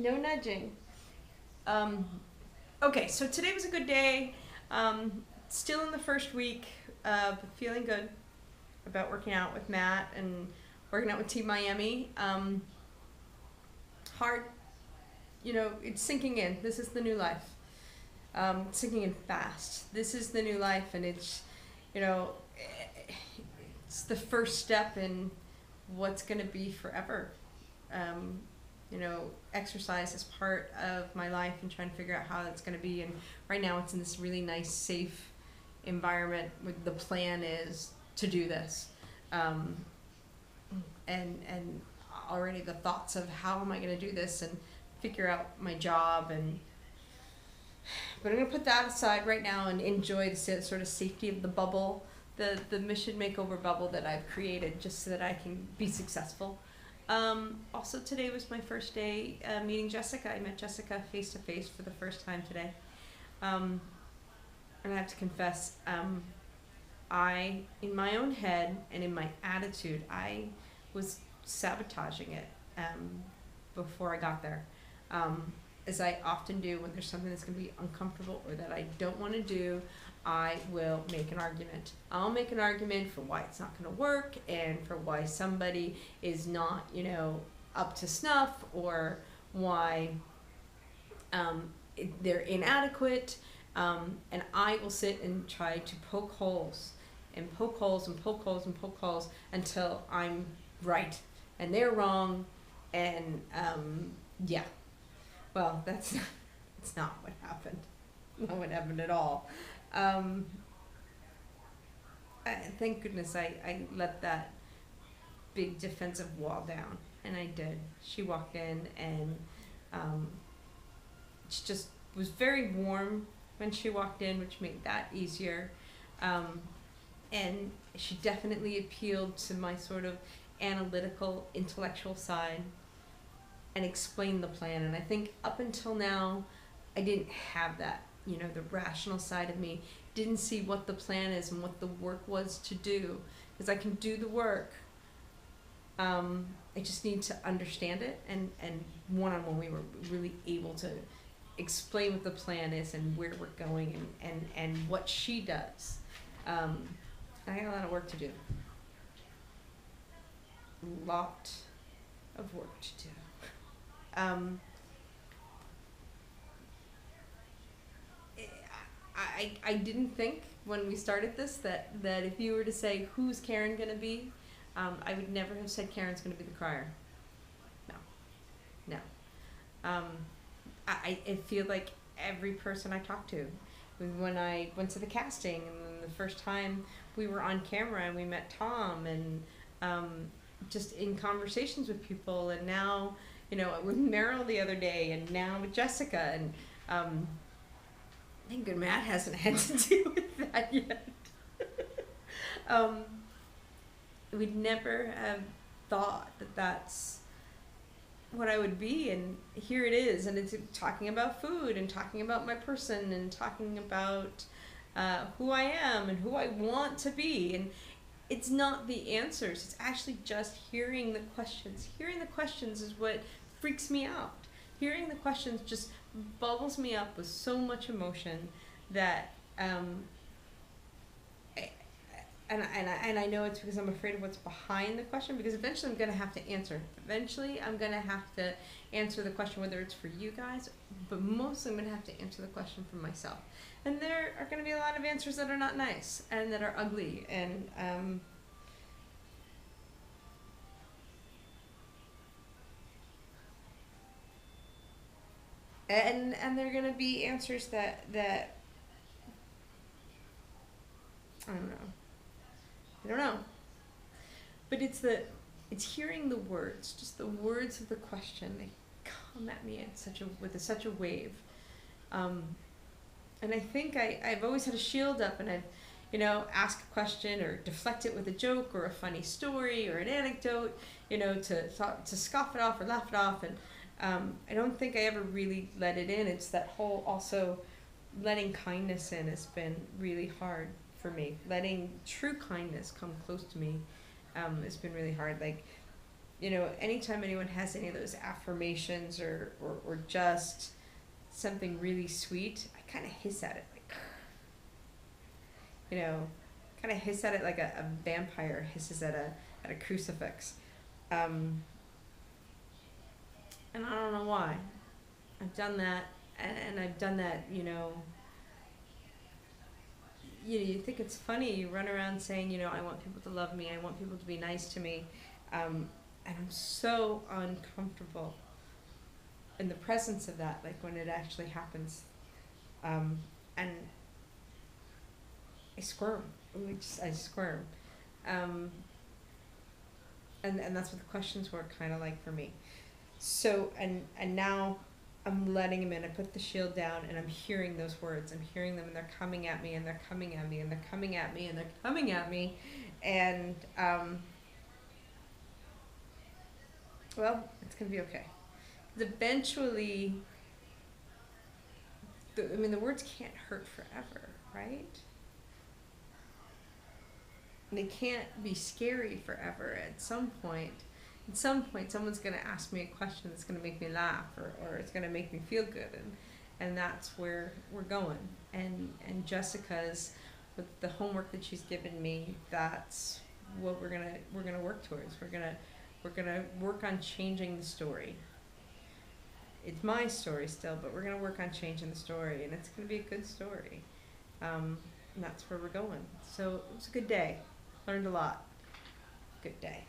No nudging. Um, okay, so today was a good day. Still in the first week, but feeling good about working out with Matt and working out with Team Miami. Hard, it's sinking in. This is the new life. Sinking in fast. This is the new life, and you know, it's the first step in what's going to be forever. Um, Exercise is part of my life and trying to figure out how that's going to be. And right now, it's in this really nice, safe environment. With the plan is to do this, um, and already the thoughts of how am I going to do this and figure out my job and. But I'm gonna put that aside right now and enjoy the sort of safety of the bubble, the mission makeover bubble that I've created, just so that I can be successful. Also, today was my first day meeting Jessica. I met Jessica face to face for the first time today. And I have to confess, in my own head and in my attitude, I was sabotaging it before I got there. As I often do when there's something that's going to be uncomfortable or that I don't want to do, I will make an argument. I'll make an argument for why it's not going to work and for why somebody is not, up to snuff, or why they're inadequate. And I will sit and try to poke holes and poke holes and poke holes and poke holes until I'm right and they're wrong. And yeah. Well, that's not what happened. Not what happened at all. Thank goodness I let that big defensive wall down, and I did. She walked in, and she just was very warm when she walked in, which made that easier. And she definitely appealed to my sort of analytical, intellectual side and explain the plan. And I think up until now, I didn't have that. The rational side of me didn't see what the plan is and what the work was to do. Because I can do the work. I just need to understand it. And one-on-one, we were really able to explain what the plan is and where we're going and what she does. I got a lot of work to do. A lot of work to do. I didn't think when we started this that if you were to say who's Karen gonna be, I would never have said Karen's gonna be the crier. No. I feel like every person I talked to, when I went to the casting and the first time we were on camera and we met Tom and just in conversations with people, and now with Meryl the other day, and now with Jessica, and thank good Matt hasn't had to deal with that yet. We'd never have thought that that's what I would be, and here it is, and it's talking about food, and talking about my person, and talking about who I am, and who I want to be, and it's not the answers, it's actually just hearing the questions. Hearing the questions is what freaks me out. Hearing the questions just bubbles me up with so much emotion that and I know it's because I'm afraid of what's behind the question, because eventually I'm going to have to answer. Eventually I'm going to have to answer the question, whether it's for you guys, but mostly I'm going to have to answer the question for myself. And there are going to be a lot of answers that are not nice and that are ugly, and and they're going to be answers that I don't know. But it's hearing the words, just the words of the question. They come at me with such a wave. And I think I've always had a shield up, and I've, ask a question or deflect it with a joke or a funny story or an anecdote, to scoff it off or laugh it off. And I don't think I ever really let it in. It's that whole also letting kindness in has been really hard for me. Letting true kindness come close to me has been really hard. Like, you know, anytime anyone has any of those affirmations or just something really sweet, I kind of hiss at it, like, you know, kind of hiss at it like a vampire hisses at a crucifix. Um, and I don't know why. I've done that, and I've done that, you think it's funny. You run around saying, I want people to love me. I want people to be nice to me. And I'm so uncomfortable in the presence of that, like when it actually happens. And I squirm. I squirm. And that's what the questions were kind of like for me. So, and now I'm letting him in. I put the shield down and I'm hearing those words. I'm hearing them and they're coming at me and they're coming at me and they're coming at me and they're coming at me. And, well, it's going to be okay. 'Cause eventually, the words can't hurt forever, right? And they can't be scary forever. At some point, someone's going to ask me a question that's going to make me laugh, or it's going to make me feel good, and that's where we're going. And Jessica's, with the homework that she's given me, that's what we're gonna work towards. We're gonna work on changing the story. It's my story still, but we're gonna work on changing the story, and it's gonna be a good story. And that's where we're going. So it was a good day. Learned a lot. Good day.